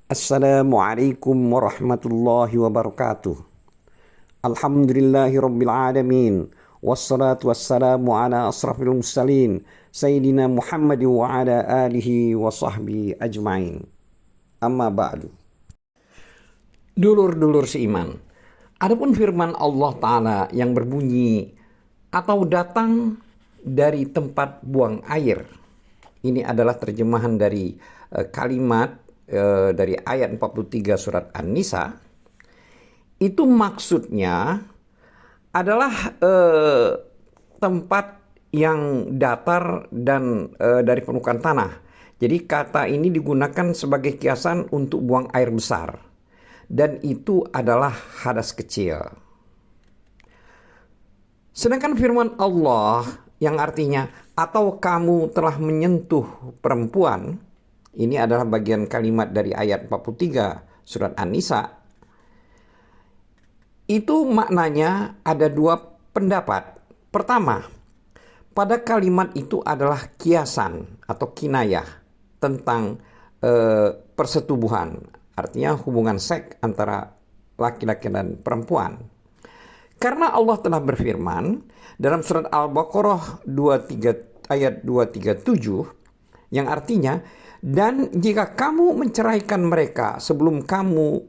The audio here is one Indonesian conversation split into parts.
Assalamualaikum warahmatullahi wabarakatuh. Alhamdulillahi rabbil alamin. Wassalatu wassalamu ala asrafil mursalin Sayyidina Muhammad wa ala alihi wa sahbihi ajma'in. Amma ba'du. Dulur-dulur seiman, adapun firman Allah Ta'ala yang berbunyi atau datang dari tempat buang air. Ini adalah terjemahan dari kalimat dari ayat 43 surat An-Nisa. Itu maksudnya adalah tempat yang datar dan dari permukaan tanah. Jadi kata ini digunakan sebagai kiasan untuk buang air besar. Dan itu adalah hadas kecil. Sedangkan firman Allah yang artinya atau kamu telah menyentuh perempuan, ini adalah bagian kalimat dari ayat 43 surat An-Nisa. Itu maknanya ada dua pendapat. Pertama, pada kalimat itu adalah kiasan atau kinayah tentang persetubuhan. Artinya hubungan seks antara laki-laki dan perempuan. Karena Allah telah berfirman dalam surat Al-Baqarah 23 ayat 237 yang artinya, dan jika kamu menceraikan mereka sebelum kamu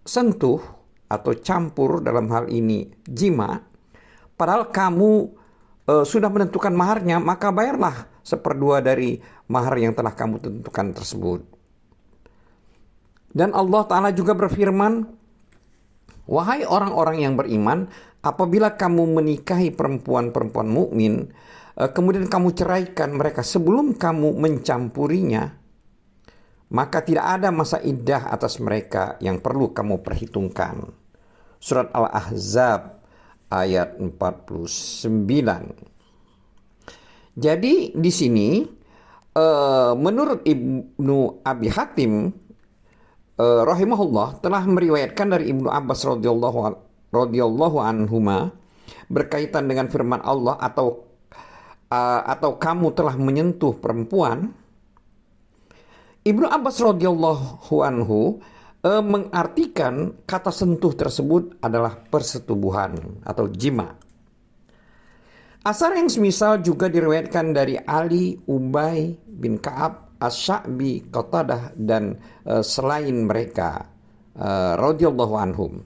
sentuh atau campur dalam hal ini jima, padahal kamu sudah menentukan maharnya, maka bayarlah 1/2 dari mahar yang telah kamu tentukan tersebut. Dan Allah Ta'ala juga berfirman, wahai orang-orang yang beriman, apabila kamu menikahi perempuan-perempuan mukmin, kemudian kamu ceraikan mereka sebelum kamu mencampurinya, maka tidak ada masa iddah atas mereka yang perlu kamu perhitungkan. Surat Al-Ahzab ayat 49. Jadi di sini menurut Ibnu Abi Hatim rahimahullah telah meriwayatkan dari Ibnu Abbas radhiyallahu anhuma berkaitan dengan firman Allah atau kamu telah menyentuh perempuan. Ibnu Abbas radhiyallahu anhu mengartikan kata sentuh tersebut adalah persetubuhan atau jima. Asar yang semisal juga diriwayatkan dari Ali, Ubay bin Ka'ab, Asy-Sya'bi, Qatadah dan selain mereka radhiyallahu anhum.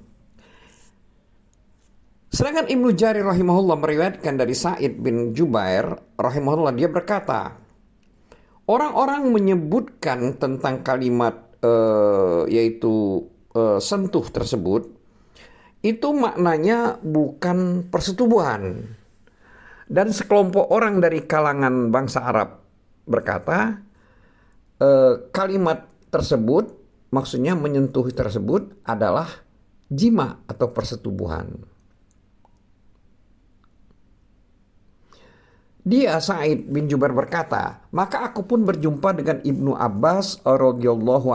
Sedangkan Ibnu Jarir rahimahullah meriwayatkan dari Sa'id bin Jubair rahimahullah, dia berkata, orang-orang menyebutkan tentang kalimat yaitu sentuh tersebut, itu maknanya bukan persetubuhan. Dan sekelompok orang dari kalangan bangsa Arab berkata, kalimat tersebut maksudnya menyentuh tersebut adalah jima atau persetubuhan. Dia Sa'id bin Jubair berkata, maka aku pun berjumpa dengan Ibnu Abbas radhiyallahu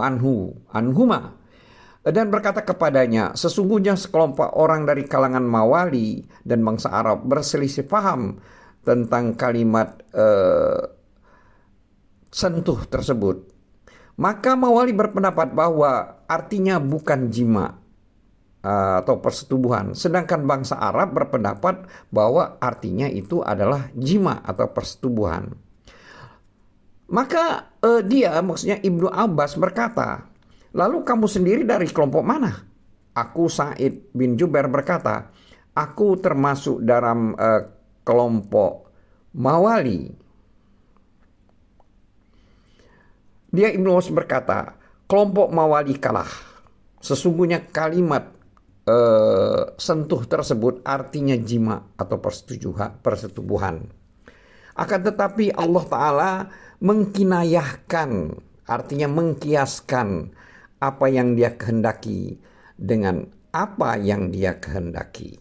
anhuma dan berkata kepadanya, sesungguhnya sekelompok orang dari kalangan Mawali dan bangsa Arab berselisih paham tentang kalimat sentuh tersebut. Maka Mawali berpendapat bahwa artinya bukan jima atau persetubuhan, sedangkan bangsa Arab berpendapat bahwa artinya itu adalah jima atau persetubuhan. Maka dia maksudnya Ibnu Abbas berkata, lalu kamu sendiri dari kelompok mana? Aku Sa'id bin Jubair berkata, aku termasuk dalam kelompok Mawali. Dia Ibnu Abbas berkata, kelompok Mawali kalah. Sesungguhnya kalimat sentuh tersebut artinya jima atau persetubuhan. Akan tetapi Allah Ta'ala mengkinayahkan, artinya mengkiaskan apa yang dia kehendaki dengan apa yang dia kehendaki.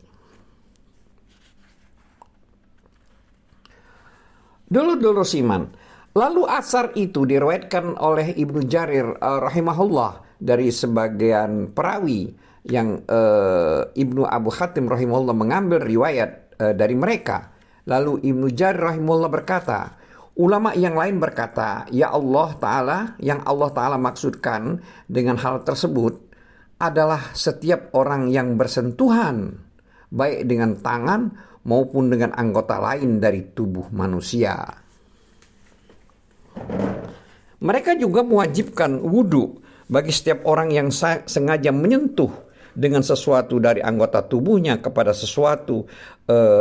Dulur-dulur siman, lalu asar itu diriwayatkan oleh Ibnu Jarir rahimahullah dari sebagian perawi yang Ibnu Abu Hatim rahimahullah mengambil riwayat dari mereka. Lalu Ibnu Jarir rahimahullah berkata, Ulama yang lain berkata, ya Allah Ta'ala, yang Allah Ta'ala maksudkan dengan hal tersebut adalah setiap orang yang bersentuhan, baik dengan tangan maupun dengan anggota lain dari tubuh manusia. Mereka juga mewajibkan wudhu bagi setiap orang yang sengaja menyentuh dengan sesuatu dari anggota tubuhnya kepada sesuatu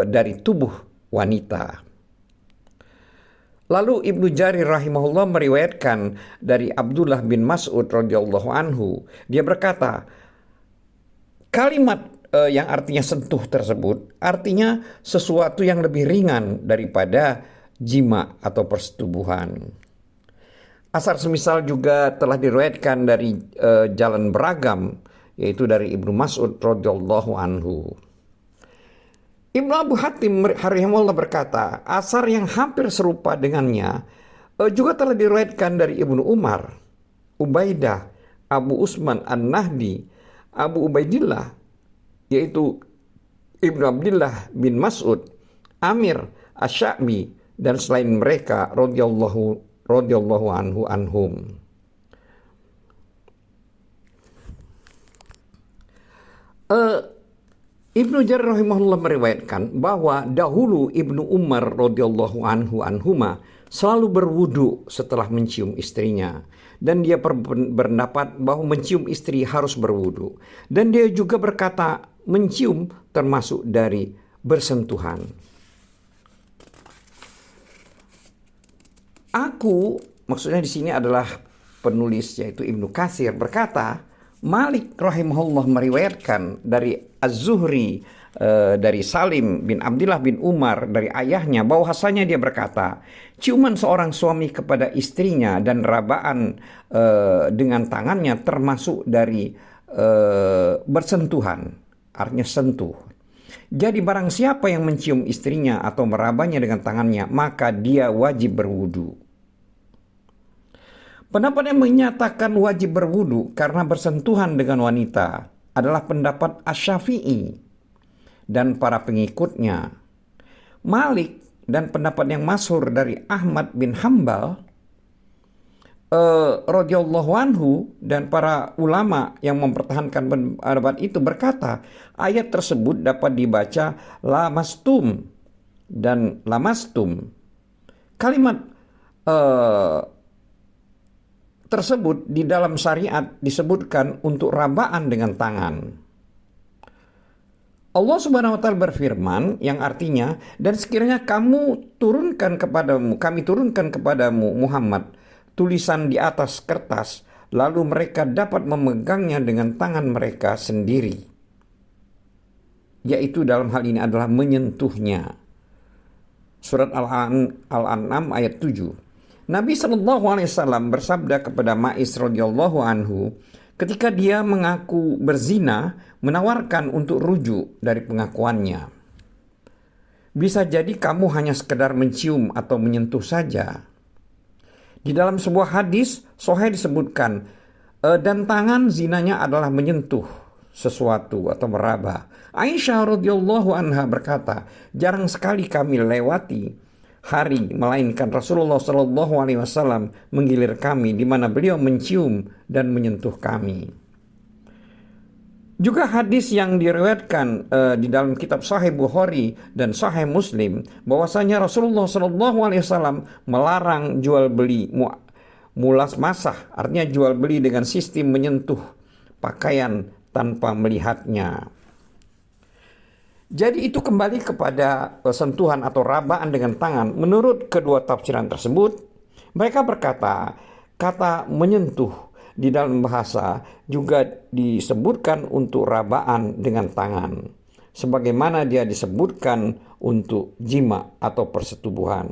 dari tubuh wanita. Lalu Ibnu Jarir rahimahullah meriwayatkan dari Abdullah bin Mas'ud radhiyallahu anhu, dia berkata, kalimat yang artinya sentuh tersebut artinya sesuatu yang lebih ringan daripada jima atau persetubuhan. Asar semisal juga telah diriwayatkan dari jalan beragam, yaitu dari Ibnu Mas'ud radhiyallahu anhu. Ibnu Abu Hatim rahimahullah berkata, asar yang hampir serupa dengannya juga telah diriwayatkan dari Ibnu Umar, Ubaidah, Abu Usman An-Nahdi, Abu Ubaidillah, yaitu Ibnu Abdillah bin Mas'ud, Amir Asy-Sya'bi, dan selain mereka radhiyallahu anhum. Ibnu Jarir rahimahullah meriwayatkan bahwa dahulu Ibnu Umar radhiyallahu anhuma selalu berwudu setelah mencium istrinya, dan dia berpendapat bahwa mencium istri harus berwudu, dan dia juga berkata mencium termasuk dari bersentuhan. Maksudnya di sini adalah penulis yaitu Ibnu Katsir berkata, Malik rahimahullah meriwayatkan dari Az-Zuhri dari Salim bin Abdullah bin Umar dari ayahnya bahwasanya dia berkata, ciuman seorang suami kepada istrinya dan rabaan dengan tangannya termasuk dari bersentuhan, artinya sentuh. Jadi barang siapa yang mencium istrinya atau merabanya dengan tangannya, maka dia wajib berwudu. Pendapat yang menyatakan wajib berwudu karena bersentuhan dengan wanita adalah pendapat Asy-Syafi'i dan para pengikutnya. Malik dan pendapat yang masyhur dari Ahmad bin Hambal radhiyallahu anhu dan para ulama yang mempertahankan pendapat itu berkata, ayat tersebut dapat dibaca lamastum dan lamastum. Kalimat tersebut di dalam syariat disebutkan untuk rabaan dengan tangan. Allah Subhanahu wa taala berfirman yang artinya, dan sekiranya kami turunkan kepadamu Muhammad tulisan di atas kertas, lalu mereka dapat memegangnya dengan tangan mereka sendiri, yaitu dalam hal ini adalah menyentuhnya. Surat Al-An'am ayat 7. Nabi SAW bersabda kepada Ma'is radhiyallahu anhu ketika dia mengaku berzina, menawarkan untuk rujuk dari pengakuannya. Bisa jadi kamu hanya sekedar mencium atau menyentuh saja. Di dalam sebuah hadis sahih disebutkan, dan tangan zinanya adalah menyentuh sesuatu atau meraba. Aisyah radhiyallahu anha berkata, jarang sekali kami lewati hari melainkan Rasulullah SAW menggilir kami di mana beliau mencium dan menyentuh kami. Juga hadis yang diriwayatkan di dalam kitab Sahih Bukhari dan Sahih Muslim bahwasanya Rasulullah SAW melarang jual beli mulas masah, artinya jual beli dengan sistem menyentuh pakaian tanpa melihatnya. Jadi itu kembali kepada sentuhan atau rabaan dengan tangan. Menurut kedua tafsiran tersebut, mereka berkata kata menyentuh di dalam bahasa juga disebutkan untuk rabaan dengan tangan, sebagaimana dia disebutkan untuk jima atau persetubuhan.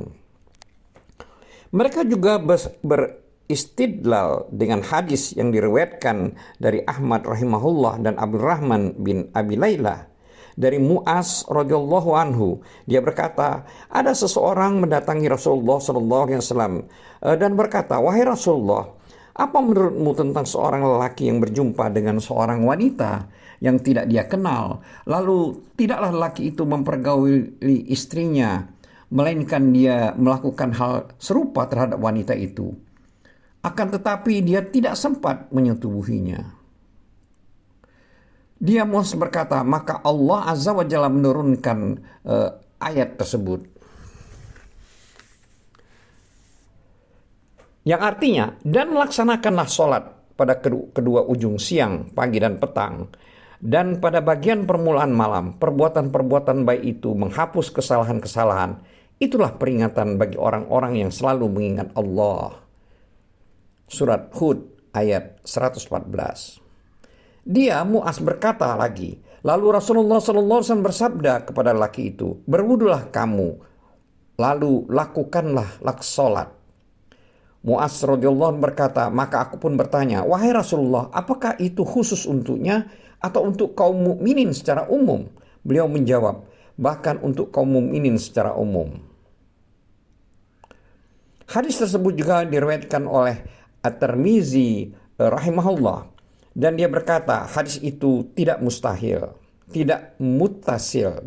Mereka juga beristidlal dengan hadis yang diriwayatkan dari Ahmad rahimahullah dan Abdurrahman bin Abi Layla dari Mu'az radhiyallahu anhu. Dia berkata, ada seseorang mendatangi Rasulullah SAW dan berkata, wahai Rasulullah, apa menurutmu tentang seorang lelaki yang berjumpa dengan seorang wanita yang tidak dia kenal, lalu tidaklah lelaki itu mempergauli istrinya, melainkan dia melakukan hal serupa terhadap wanita itu. Akan tetapi dia tidak sempat menyetubuhinya. Dia Muaz berkata, maka Allah Azza wa Jalla menurunkan ayat tersebut. Yang artinya, dan laksanakanlah sholat pada kedua ujung siang, pagi dan petang. Dan pada bagian permulaan malam, perbuatan-perbuatan baik itu menghapus kesalahan-kesalahan. Itulah peringatan bagi orang-orang yang selalu mengingat Allah. Surat Hud ayat 114. Dia Muaz berkata lagi, lalu Rasulullah SAW bersabda kepada laki itu, berwudulah kamu, lalu lakukanlah sholat. Muaz radhiyallahu anhu berkata, maka aku pun bertanya, wahai Rasulullah, apakah itu khusus untuknya atau untuk kaum mukminin secara umum? Beliau menjawab, bahkan untuk kaum mukminin secara umum. Hadis tersebut juga diriwayatkan oleh At-Tirmizi rahimahullah, dan dia berkata hadis itu tidak mustahil, tidak mustashil.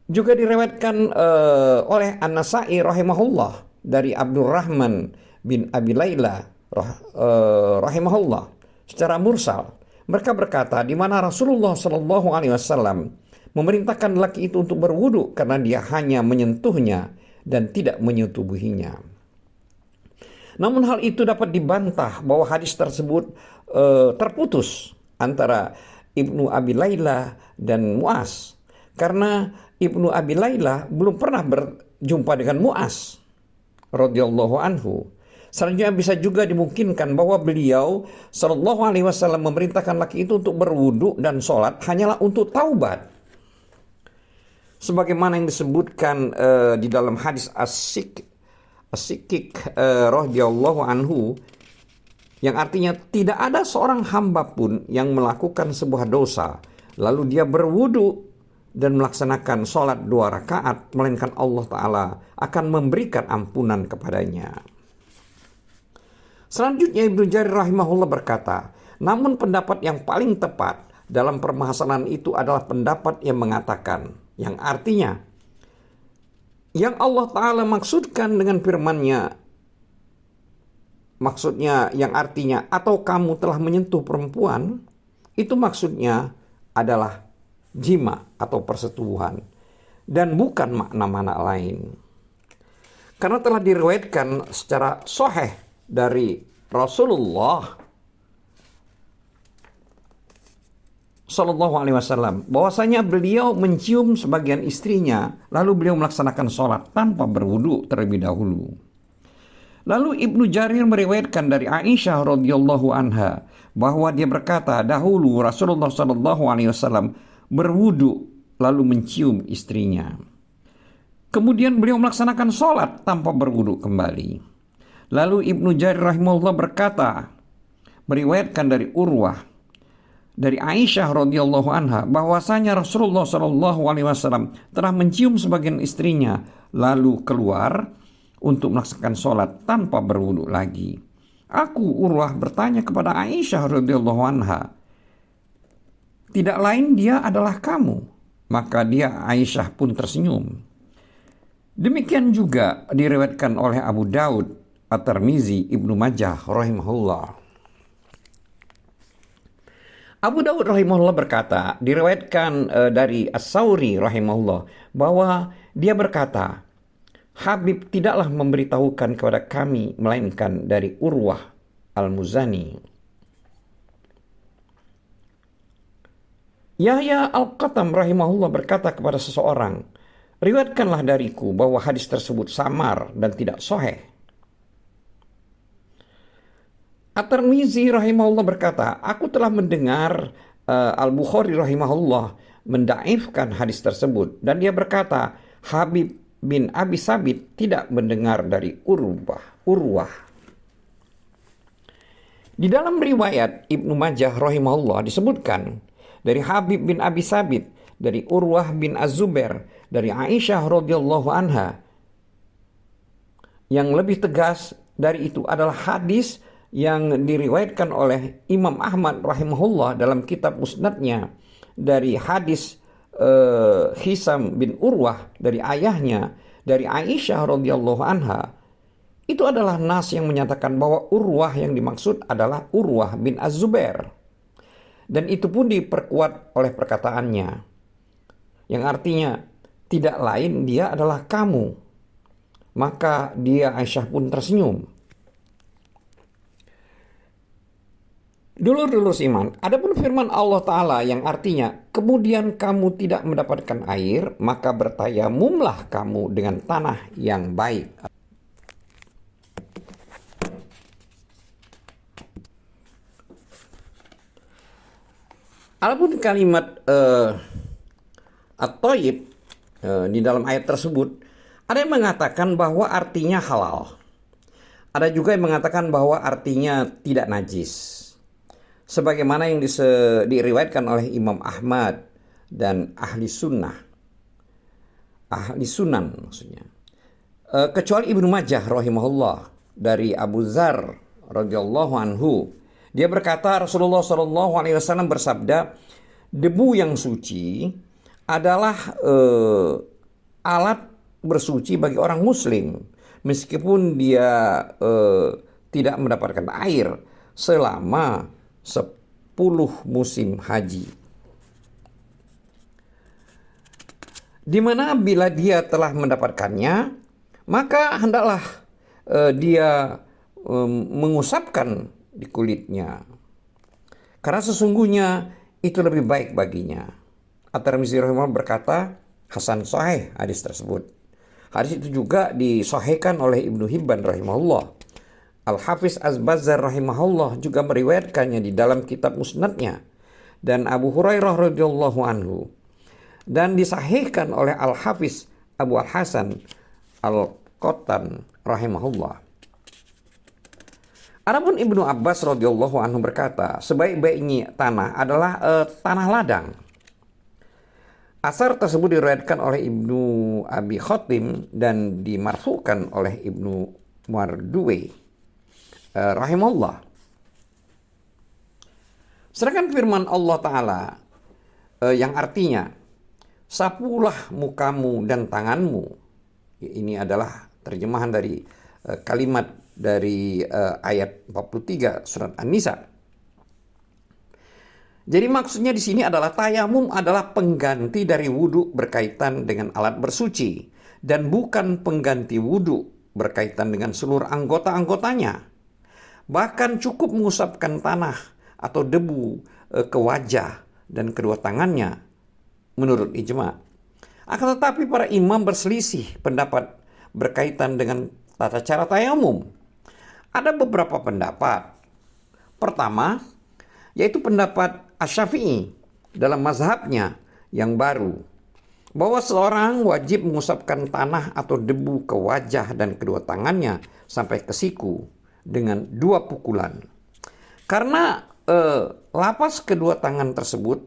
Juga diriwayatkan oleh An-Nasa'i rahimahullah dari Abdurrahman bin Abi Layla rahimahullah secara mursal. Mereka berkata, di mana Rasulullah Shallallahu Alaihi Wasallam memerintahkan laki itu untuk berwudu karena dia hanya menyentuhnya dan tidak menyetubuhinya. Namun hal itu dapat dibantah bahwa hadis tersebut terputus antara Ibnu Abi Layla dan Muaz, karena Ibnu Abi Layla belum pernah berjumpa dengan Muaz radhiyallahu anhu. Selanjutnya bisa juga dimungkinkan bahwa beliau Shallallahu Alaihi Wasallam memerintahkan laki itu untuk berwudu dan sholat hanyalah untuk taubat, sebagaimana yang disebutkan di dalam hadis As-Sikik radhiyallahu anhu, yang artinya tidak ada seorang hamba pun yang melakukan sebuah dosa lalu dia berwudu dan melaksanakan sholat 2 rakaat, melainkan Allah Ta'ala akan memberikan ampunan kepadanya. Selanjutnya Ibnu Jarir rahimahullah berkata, namun pendapat yang paling tepat dalam permasalahan itu adalah pendapat yang mengatakan, yang artinya, yang Allah Ta'ala maksudkan dengan firman-Nya, maksudnya yang artinya, atau kamu telah menyentuh perempuan, itu maksudnya adalah jima atau persetubuhan, dan bukan makna-makna lain. Karena telah diriwayatkan secara sahih dari Rasulullah Sallallahu Alaihi Wasallam bahwasanya beliau mencium sebagian istrinya, lalu beliau melaksanakan sholat tanpa berwudu terlebih dahulu. Lalu Ibnu Jarir meriwayatkan dari Aisyah radhiyallahu anha bahwa dia berkata, dahulu Rasulullah Sallallahu Alaihi Wasallam berwudu lalu mencium istrinya. Kemudian beliau melaksanakan sholat tanpa berwudu kembali. Lalu Ibnu Jarir rahimahullah berkata, meriwayatkan dari Urwah dari Aisyah radhiyallahu anha bahwasanya Rasulullah Shallallahu Alaihi Wasallam telah mencium sebagian istrinya lalu keluar untuk melaksanakan sholat tanpa berwudu lagi. Aku Urwah bertanya kepada Aisyah radhiyallahu anha, tidak lain dia adalah kamu? Maka dia Aisyah pun tersenyum. Demikian juga diriwayatkan oleh Abu Daud, At-Tirmizi, Ibnu Majah rahimahullah. Abu Daud rahimahullah berkata, diriwayatkan dari As-Sauri rahimahullah bahwa dia berkata, Habib tidaklah memberitahukan kepada kami melainkan dari Urwah Al-Muzani. Yahya Al-Qatam rahimahullah berkata kepada seseorang, riwayatkanlah dariku bahwa hadis tersebut samar dan tidak sahih. At-Tirmizi rahimahullah berkata, aku telah mendengar Al-Bukhari rahimahullah mendaifkan hadis tersebut, dan dia berkata, Habib bin Abi Sabit tidak mendengar dari Urwah. Di dalam riwayat Ibnu Majah rahimahullah disebutkan dari Habib bin Abi Sabit, dari Urwah bin Az-Zubair, dari Aisyah radhiyallahu anha. Yang lebih tegas dari itu adalah hadis yang diriwayatkan oleh Imam Ahmad rahimahullah dalam kitab Musnadnya dari hadis Hisam bin Urwah dari ayahnya, dari Aisyah radhiyallahu anha, itu adalah nas yang menyatakan bahwa Urwah yang dimaksud adalah Urwah bin Az-Zubair. Dan itu pun diperkuat oleh perkataannya, yang artinya tidak lain dia adalah kamu. Maka dia Aisyah pun tersenyum. Dulur-dulur iman, adapun firman Allah Ta'ala yang artinya, kemudian kamu tidak mendapatkan air, maka bertayamumlah kamu dengan tanah yang baik. Adapun kalimat at-thayyib di dalam ayat tersebut, ada yang mengatakan bahwa artinya halal. Ada juga yang mengatakan bahwa artinya tidak najis. Sebagaimana yang diriwayatkan oleh Imam Ahmad dan ahli sunnah. Ahli sunan maksudnya. Kecuali Ibnu Majah rahimahullah dari Abu Dzar radhiyallahu anhu. Dia berkata Rasulullah SAW bersabda, debu yang suci adalah alat bersuci bagi orang muslim meskipun dia tidak mendapatkan air selama 10 musim haji, di mana bila dia telah mendapatkannya maka hendaklah dia mengusapkan di kulitnya karena sesungguhnya itu lebih baik baginya. At-Tirmidzi rahimahullah berkata hasan sahih hadis tersebut. Hadis itu juga disahihkan oleh Ibnu Hibban rahimahullah. Al-Hafiz Az-Bazzar rahimahullah juga meriwayatkannya di dalam kitab Musnadnya, dan Abu Hurairah radhiyallahu anhu, dan disahihkan oleh Al-Hafiz Abu Al-Hasan Al-Qattan rahimahullah. Adapun Ibnu Abbas radhiyallahu anhu berkata, sebaik-baiknya tanah adalah tanah ladang. Asar tersebut diriwayatkan oleh Ibnu Abi Khatim dan dimarfukan oleh Ibnu Marduwe rahimahullah. Sedangkan firman Allah Ta'ala yang artinya, sapulah mukamu dan tanganmu. Ini adalah terjemahan dari kalimat dari ayat 43 surat An-Nisa. Jadi maksudnya di sini adalah tayamum adalah pengganti dari wudhu berkaitan dengan alat bersuci dan bukan pengganti wudhu berkaitan dengan seluruh anggota-anggotanya. Bahkan cukup mengusapkan tanah atau debu ke wajah dan kedua tangannya menurut ijma. Akan tetapi para imam berselisih pendapat berkaitan dengan tata cara tayamum. Ada beberapa pendapat. Pertama, yaitu pendapat Asy-Syafi'i dalam mazhabnya yang baru, bahwa seorang wajib mengusapkan tanah atau debu ke wajah dan kedua tangannya sampai ke siku dengan 2 pukulan. Karena lapas kedua tangan tersebut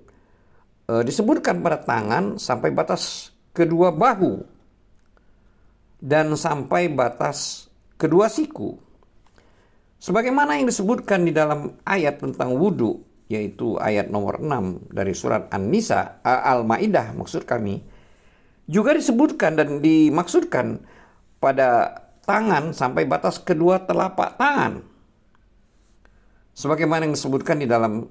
disebutkan pada tangan sampai batas kedua bahu dan sampai batas kedua siku. Sebagaimana yang disebutkan di dalam ayat tentang wudhu, yaitu ayat nomor 6 dari surat An-Nisa, Al-Maidah maksud kami, juga disebutkan dan dimaksudkan pada tangan sampai batas kedua telapak tangan. Sebagaimana yang disebutkan di dalam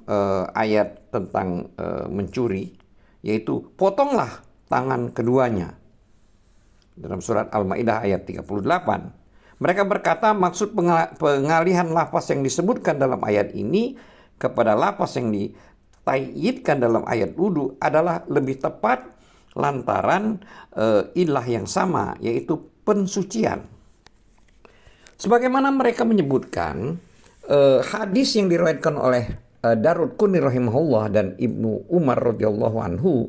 ayat tentang mencuri, yaitu potonglah tangan keduanya. Dalam surat Al-Maidah ayat 38. Mereka berkata maksud pengalihan lafaz yang disebutkan dalam ayat ini kepada lafaz yang ditayyidkan dalam ayat wudhu adalah lebih tepat lantaran ilah yang sama, yaitu pensucian. Sebagaimana mereka menyebutkan hadis yang diriwayatkan oleh Daraqutni rahimahullah dan Ibnu Umar radhiyallahu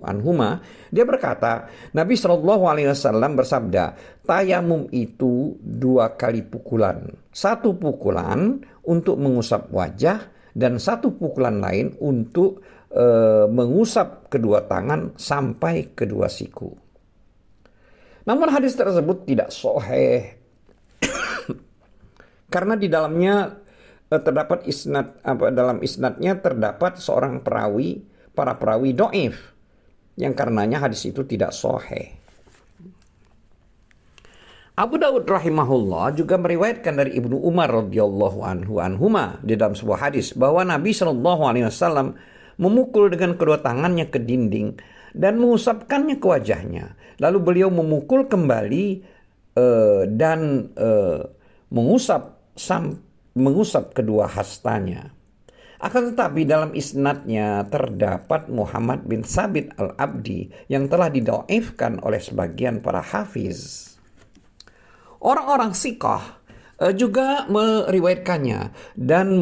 anhuma, dia berkata, Nabi SAW bersabda, tayamum itu 2 kali pukulan. 1 pukulan untuk mengusap wajah dan 1 pukulan lain untuk mengusap kedua tangan sampai kedua siku. Namun hadis tersebut tidak sahih karena di dalamnya terdapat dalam isnadnya terdapat seorang para perawi dhaif yang karenanya hadis itu tidak sahih. Abu Daud rahimahullah juga meriwayatkan dari Ibnu Umar radhiyallahu anhuma di dalam sebuah hadis bahwa Nabi Shallallahu alaihi wasallam memukul dengan kedua tangannya ke dinding dan mengusapkannya ke wajahnya. Lalu beliau memukul kembali dan mengusap kedua hastanya. Akan tetapi dalam isnadnya terdapat Muhammad bin Sabit al-Abdi yang telah didhaifkan oleh sebagian para hafiz. Orang-orang siqah juga meriwayatkannya dan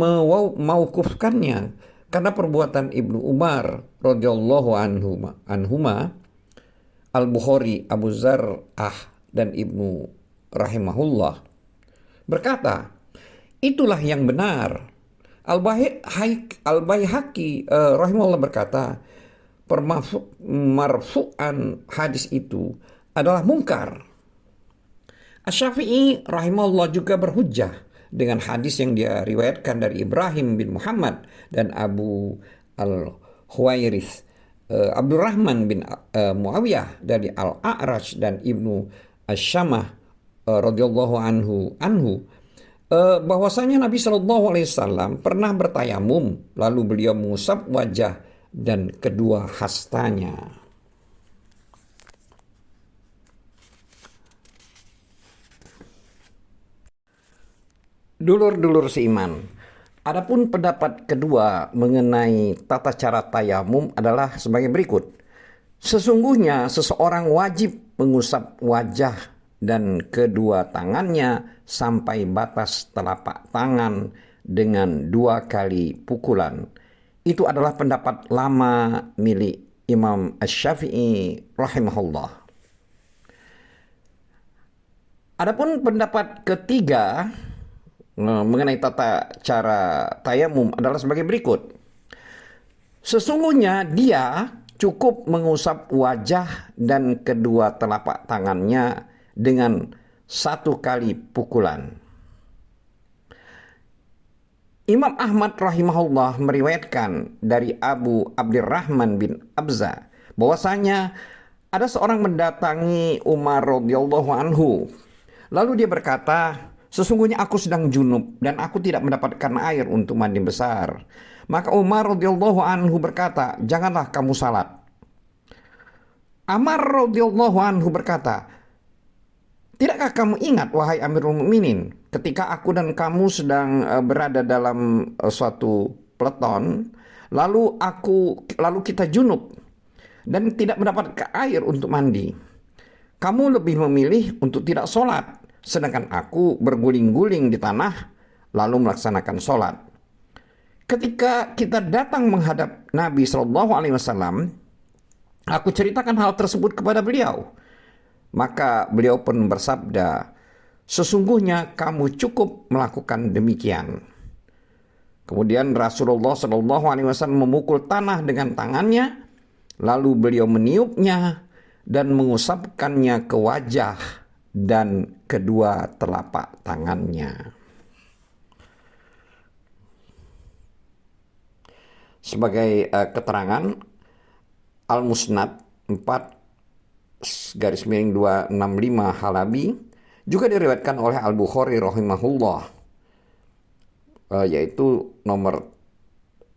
mauqufkannya karena perbuatan Ibnu Umar radhiyallahu anhuma, Al-Bukhari, Abu Zar'ah dan Ibnu rahimahullah berkata, itulah yang benar. Al-Baihaqi rahimahullah berkata, marfu'an hadis itu adalah mungkar. Asy-Syafi'i rahimahullah juga berhujjah dengan hadis yang dia riwayatkan dari Ibrahim bin Muhammad dan Abu al-Huwairits, Abdurrahman bin Muawiyah dari Al-A'raj dan Ibnu Asyamah radhiyallahu anhu bahwasanya Nabi Shallallahu alaihi wasallam pernah bertayamum lalu beliau mengusap wajah dan kedua hastanya. Dulur-dulur seiman, adapun pendapat kedua mengenai tata cara tayamum adalah sebagai berikut. Sesungguhnya seseorang wajib mengusap wajah dan kedua tangannya sampai batas telapak tangan dengan 2 kali pukulan. Itu adalah pendapat lama milik Imam Asy-Syafi'i rahimahullah. Adapun pendapat ketiga mengenai tata cara tayamum adalah sebagai berikut. Sesungguhnya dia cukup mengusap wajah dan kedua telapak tangannya dengan 1 kali pukulan. Imam Ahmad rahimahullah meriwayatkan dari Abu Abdurrahman bin Abza bahwasanya ada seorang mendatangi Umar radhiyallahu anhu. Lalu dia berkata, sesungguhnya aku sedang junub dan aku tidak mendapatkan air untuk mandi besar. Maka Umar radhiyallahu anhu berkata, janganlah kamu salat. Amar radhiyallahu anhu berkata, tidakkah kamu ingat wahai Amirul Mukminin, ketika aku dan kamu sedang berada dalam suatu peleton, lalu kita junub dan tidak mendapat air untuk mandi. Kamu lebih memilih untuk tidak sholat, sedangkan aku berguling-guling di tanah lalu melaksanakan sholat. Ketika kita datang menghadap Nabi Shallallahu alaihi wasallam, aku ceritakan hal tersebut kepada beliau. Maka beliau pun bersabda, sesungguhnya kamu cukup melakukan demikian. Kemudian Rasulullah Shallallahu alaihi wasallam memukul tanah dengan tangannya, lalu beliau meniupnya dan mengusapkannya ke wajah dan kedua telapak tangannya. Sebagai keterangan, Al-Musnad 4/265 Halabi juga diriwayatkan oleh Al-Bukhari rahimahullah, yaitu nomor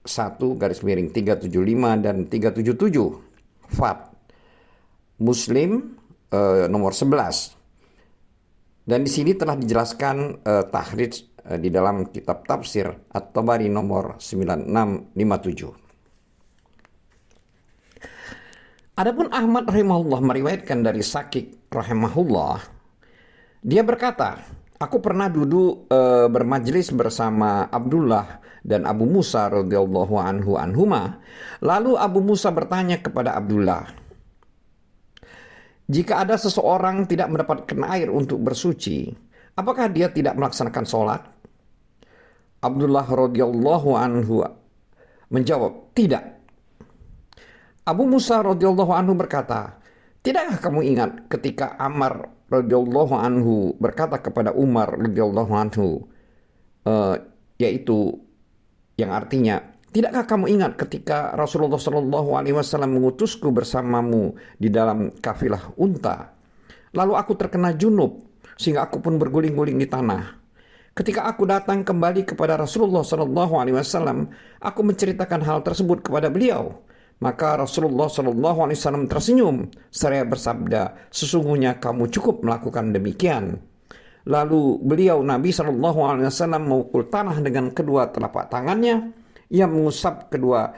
1/375 dan 377. Fat Muslim nomor 11. Dan di sini telah dijelaskan tahrij di dalam kitab tafsir At-Tabari nomor 9657. Adapun Ahmad rahimahullah meriwayatkan dari Sakik rahimahullah, dia berkata, aku pernah duduk bermajlis bersama Abdullah dan Abu Musa radhiyallahu anhuma. Lalu Abu Musa bertanya kepada Abdullah, jika ada seseorang tidak mendapatkan air untuk bersuci, apakah dia tidak melaksanakan sholat? Abdullah radhiyallahu anhu menjawab, tidak. Abu Musa radhiyallahu anhu berkata, tidakkah kamu ingat ketika Ammar radhiyallahu anhu berkata kepada Umar radhiyallahu anhu, yaitu yang artinya, Tidakkah kamu ingat ketika Rasulullah Shallallahu Alaihi Wasallam mengutusku bersamamu di dalam kafilah unta? Lalu aku terkena junub sehingga aku pun berguling-guling di tanah. Ketika aku datang kembali kepada Rasulullah Shallallahu Alaihi Wasallam, aku menceritakan hal tersebut kepada beliau. Maka Rasulullah Shallallahu Alaihi Wasallam tersenyum seraya bersabda, sesungguhnya kamu cukup melakukan demikian. Lalu beliau Nabi Shallallahu Alaihi Wasallam memukul tanah dengan kedua telapak tangannya. Ia mengusap kedua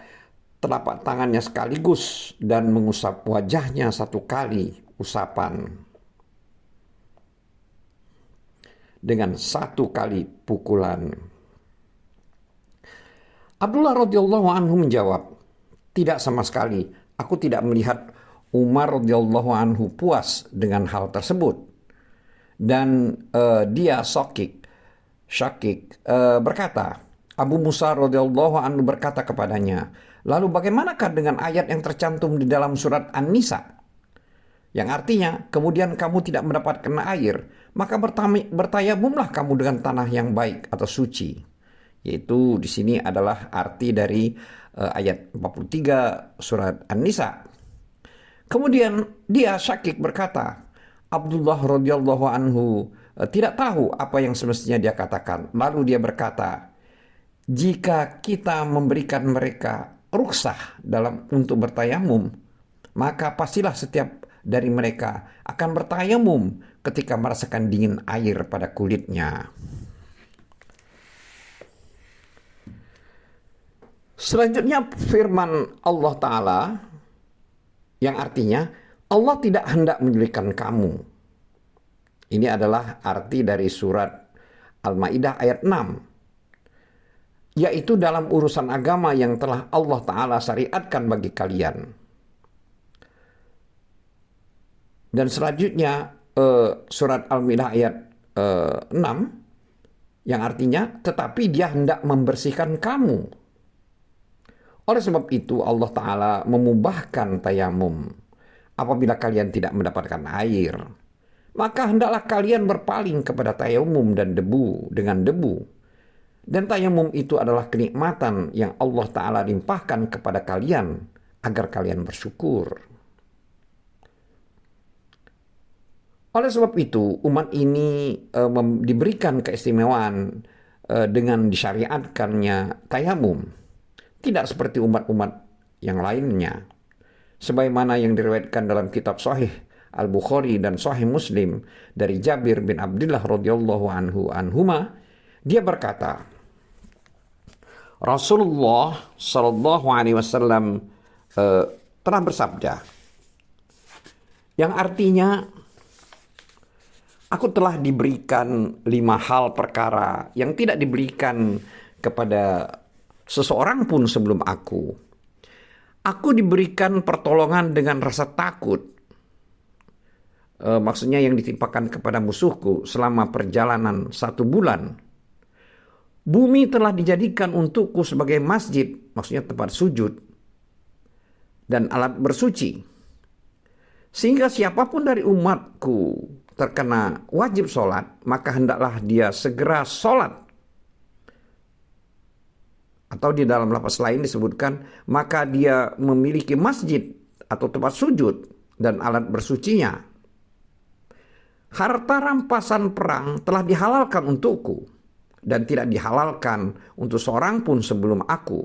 telapak tangannya sekaligus dan mengusap wajahnya satu kali usapan dengan satu kali pukulan. Abdullah radhiyallahu anhu menjawab, tidak sama sekali. Aku tidak melihat Umar radhiyallahu anhu puas dengan hal tersebut. Dan dia Syakik berkata, Abu Musa radhiyallahu anhu berkata kepadanya, lalu bagaimanakah dengan ayat yang tercantum di dalam surat An-Nisa? Yang artinya, kemudian kamu tidak mendapatkan air, maka bertayamumlah kamu dengan tanah yang baik atau suci. Yaitu di sini adalah arti dari ayat 43 surat An-Nisa. Kemudian dia Syakik berkata, Abdullah radhiyallahu anhu tidak tahu apa yang semestinya dia katakan. Lalu dia berkata, jika kita memberikan mereka rukhsah untuk bertayamum, maka pastilah setiap dari mereka akan bertayamum ketika merasakan dingin air pada kulitnya. Selanjutnya firman Allah Ta'ala yang artinya Allah tidak hendak menyulitkan kamu. Ini adalah arti dari surat Al-Maidah ayat 6. Yaitu dalam urusan agama yang telah Allah Ta'ala syariatkan bagi kalian. Dan selanjutnya surat Al-Maidah ayat 6 yang artinya tetapi dia hendak membersihkan kamu. Oleh sebab itu Allah Ta'ala memubahkan tayamum apabila kalian tidak mendapatkan air. Maka hendaklah kalian berpaling kepada tayamum dan debu dengan debu. Dan tayamum itu adalah kenikmatan yang Allah Ta'ala limpahkan kepada kalian agar kalian bersyukur. Oleh sebab itu umat ini diberikan keistimewaan dengan disyariatkannya tayamum. Tidak seperti umat-umat yang lainnya. Sebagaimana yang diriwayatkan dalam kitab Sahih Al-Bukhari dan Sahih Muslim dari Jabir bin Abdullah radhiyallahu anhuma, dia berkata, Rasulullah Shallallahu Alaihi Wasallam telah bersabda, yang artinya, aku telah diberikan 5 hal perkara yang tidak diberikan kepada seseorang pun sebelum aku. Aku diberikan pertolongan dengan rasa takut. Maksudnya yang ditimpakan kepada musuhku selama perjalanan 1 bulan. Bumi telah dijadikan untukku sebagai masjid, maksudnya tempat sujud, dan alat bersuci. Sehingga siapapun dari umatku terkena wajib sholat, maka hendaklah dia segera sholat. Atau di dalam lafaz lain disebutkan, maka dia memiliki masjid atau tempat sujud dan alat bersucinya. Harta rampasan perang telah dihalalkan untukku dan tidak dihalalkan untuk seorang pun sebelum aku.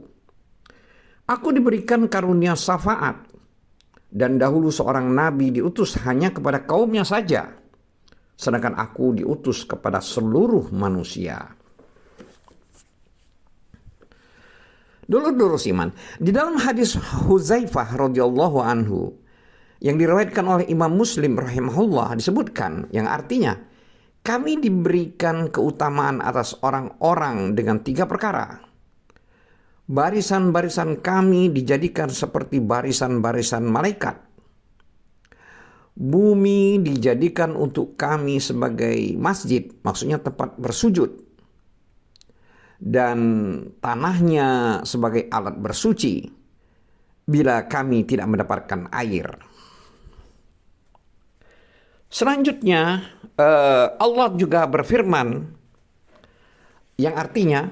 Aku diberikan karunia syafaat, dan dahulu seorang nabi diutus hanya kepada kaumnya saja, sedangkan aku diutus kepada seluruh manusia. Dulur-dulur iman, di dalam hadis Huzaifah radhiyallahu anhu yang diriwayatkan oleh Imam Muslim rahimahullah disebutkan yang artinya, kami diberikan keutamaan atas orang-orang dengan 3 perkara. Barisan-barisan kami dijadikan seperti barisan-barisan malaikat. Bumi dijadikan untuk kami sebagai masjid, maksudnya tempat bersujud. Dan tanahnya sebagai alat bersuci bila kami tidak mendapatkan air. Selanjutnya Allah juga berfirman yang artinya,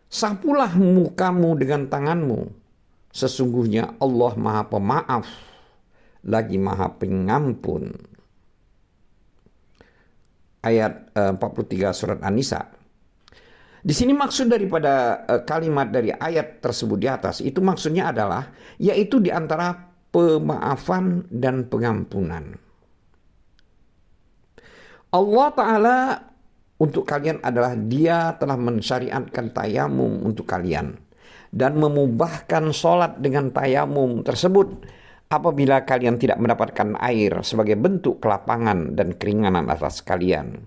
Sapulah mukamu dengan tanganmu. Sesungguhnya Allah Maha Pemaaf, lagi Maha Pengampun. Ayat 43 surat An-Nisa. Di sini maksud daripada kalimat dari ayat tersebut di atas, itu maksudnya adalah, yaitu di antara pemaafan dan pengampunan. Allah Ta'ala untuk kalian adalah Dia telah mensyariatkan tayamum untuk kalian dan memubahkan sholat dengan tayamum tersebut apabila kalian tidak mendapatkan air sebagai bentuk kelapangan dan keringanan atas kalian.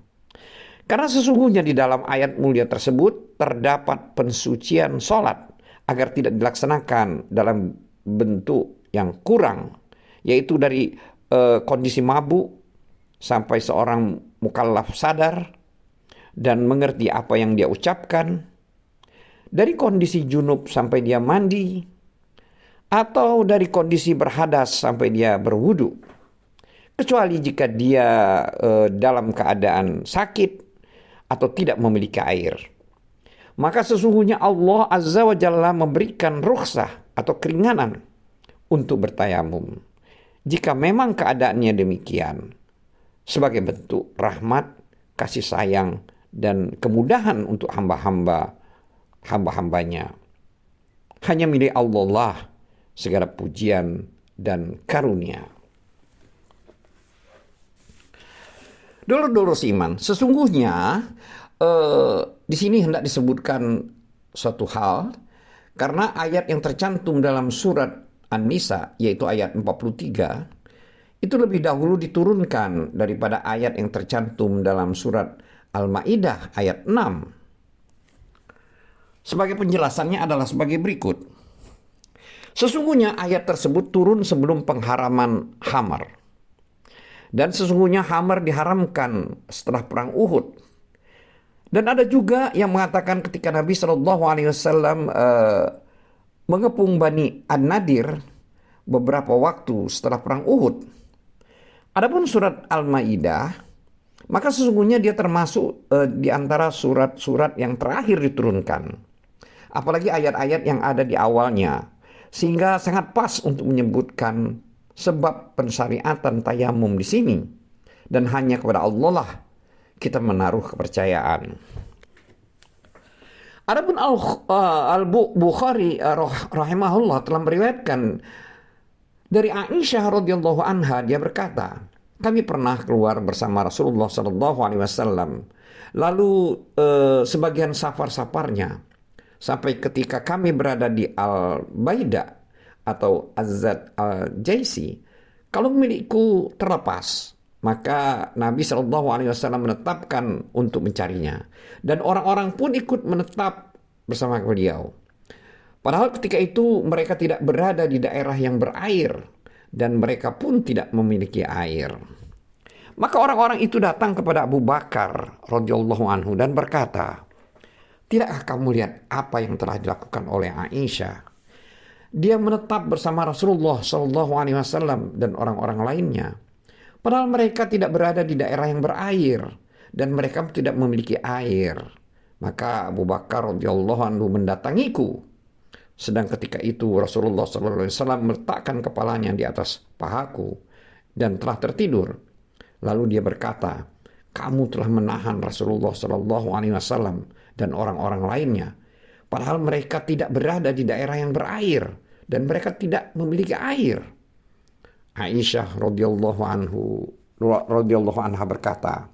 Karena sesungguhnya di dalam ayat mulia tersebut terdapat pensucian sholat agar tidak dilaksanakan dalam bentuk yang kurang, yaitu dari kondisi mabuk sampai seorang mukallaf sadar dan mengerti apa yang dia ucapkan, dari kondisi junub sampai dia mandi, atau dari kondisi berhadas sampai dia berwudu, kecuali jika dia dalam keadaan sakit atau tidak memiliki air. Maka sesungguhnya Allah Azza wa Jalla memberikan rukhsah atau keringanan untuk bertayamum jika memang keadaannya demikian, sebagai bentuk rahmat, kasih sayang, dan kemudahan untuk hamba-hambanya. Hanya milik Allah lah segala pujian dan karunia. Dulur-dulur seiman, sesungguhnya di sini hendak disebutkan suatu hal, karena ayat yang tercantum dalam surat An-Nisa, yaitu ayat 43, itu lebih dahulu diturunkan daripada ayat yang tercantum dalam surat Al-Ma'idah ayat 6. Sebagai penjelasannya adalah sebagai berikut. Sesungguhnya ayat tersebut turun sebelum pengharaman khamar. Dan sesungguhnya khamar diharamkan setelah perang Uhud. Dan ada juga yang mengatakan ketika Nabi SAW mengepung Bani An-Nadir beberapa waktu setelah perang Uhud. Adapun surat Al-Maidah, maka sesungguhnya dia termasuk di antara surat-surat yang terakhir diturunkan. Apalagi ayat-ayat yang ada di awalnya, sehingga sangat pas untuk menyebutkan sebab pensyariatan tayamum di sini, dan hanya kepada Allah lah kita menaruh kepercayaan. Adapun Al-Bukhari rahimahullah telah meriwayatkan dari Aisyah radhiyallahu anha, dia berkata, kami pernah keluar bersama Rasulullah sallallahu alaihi wasallam, lalu sebagian safar-safarnya sampai ketika kami berada di Al-Baida atau Az-Zat Al-Jaisi, kalau milikku terlepas, maka Nabi SAW menetapkan untuk mencarinya, dan orang-orang pun ikut menetap bersama beliau. Padahal ketika itu mereka tidak berada di daerah yang berair, dan mereka pun tidak memiliki air. Maka orang-orang itu datang kepada Abu Bakar radhiyallahu anhu dan berkata, tidakkah kamu lihat apa yang telah dilakukan oleh Aisyah? Dia menetap bersama Rasulullah SAW dan orang-orang lainnya, padahal mereka tidak berada di daerah yang berair dan mereka tidak memiliki air. Maka Abu Bakar radhiyallahu anhu mendatangiku, sedang ketika itu Rasulullah SAW meletakkan kepalanya di atas pahaku dan telah tertidur. Lalu dia berkata, kamu telah menahan Rasulullah SAW dan orang-orang lainnya, padahal mereka tidak berada di daerah yang berair dan mereka tidak memiliki air. Aisyah radhiyallahu anha berkata,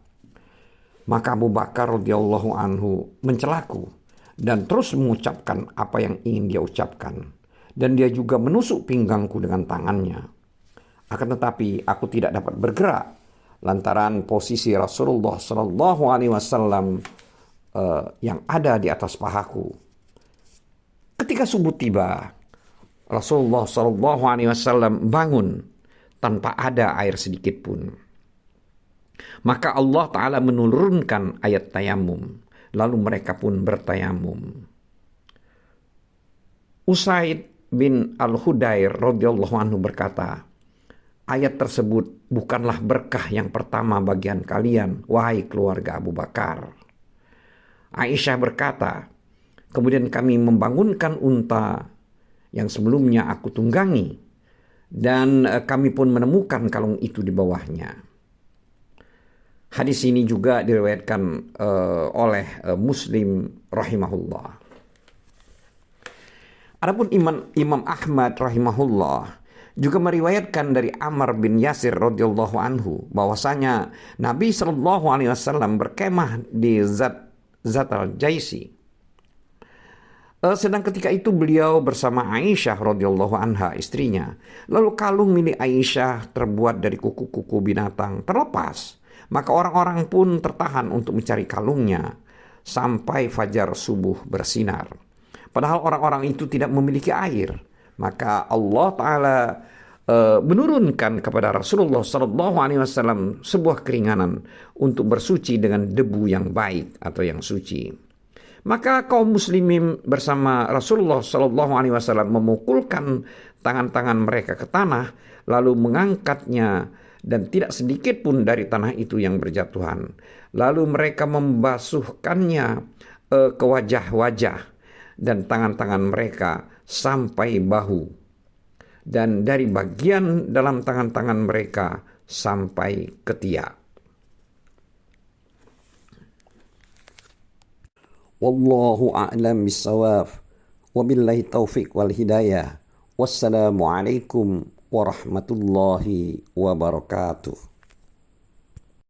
maka Abu Bakar radhiyallahu anhu mencelaku dan terus mengucapkan apa yang ingin dia ucapkan, dan dia juga menusuk pinggangku dengan tangannya. Akan tetapi aku tidak dapat bergerak lantaran posisi Rasulullah SAW yang ada di atas pahaku. Ketika subuh tiba, Rasulullah SAW bangun tanpa ada air sedikit pun. Maka Allah Ta'ala menurunkan ayat tayamum, lalu mereka pun bertayamum. Usaid bin Al-Hudair radhiyallahu anhu berkata, ayat tersebut bukanlah berkah yang pertama bagian kalian, wahai keluarga Abu Bakar. Aisyah berkata, Kemudian kami membangunkan unta yang sebelumnya aku tunggangi, dan kami pun menemukan kalung itu di bawahnya. Hadis ini juga diriwayatkan oleh Muslim rahimahullah. Adapun Imam Ahmad rahimahullah juga meriwayatkan dari Ammar bin Yasir radhiyallahu anhu bahwasanya Nabi sallallahu alaihi wasallam berkemah di Zatal Jaisi. Sedang ketika itu beliau bersama Aisyah radhiyallahu anha, istrinya. Lalu kalung milik Aisyah terbuat dari kuku-kuku binatang terlepas. Maka orang-orang pun tertahan untuk mencari kalungnya sampai fajar subuh bersinar. Padahal orang-orang itu tidak memiliki air. Maka Allah Ta'ala menurunkan kepada Rasulullah SAW sebuah keringanan untuk bersuci dengan debu yang baik atau yang suci. Maka kaum muslimin bersama Rasulullah SAW memukulkan tangan-tangan mereka ke tanah, lalu mengangkatnya, dan tidak sedikit pun dari tanah itu yang berjatuhan. Lalu mereka membasuhkannya ke wajah-wajah dan tangan-tangan mereka sampai bahu, dan dari bagian dalam tangan-tangan mereka sampai ketiak. Wallahu a'lam bissawab. Wabillahi taufiq wal hidayah. Wassalamualaikum warahmatullahi wabarakatuh.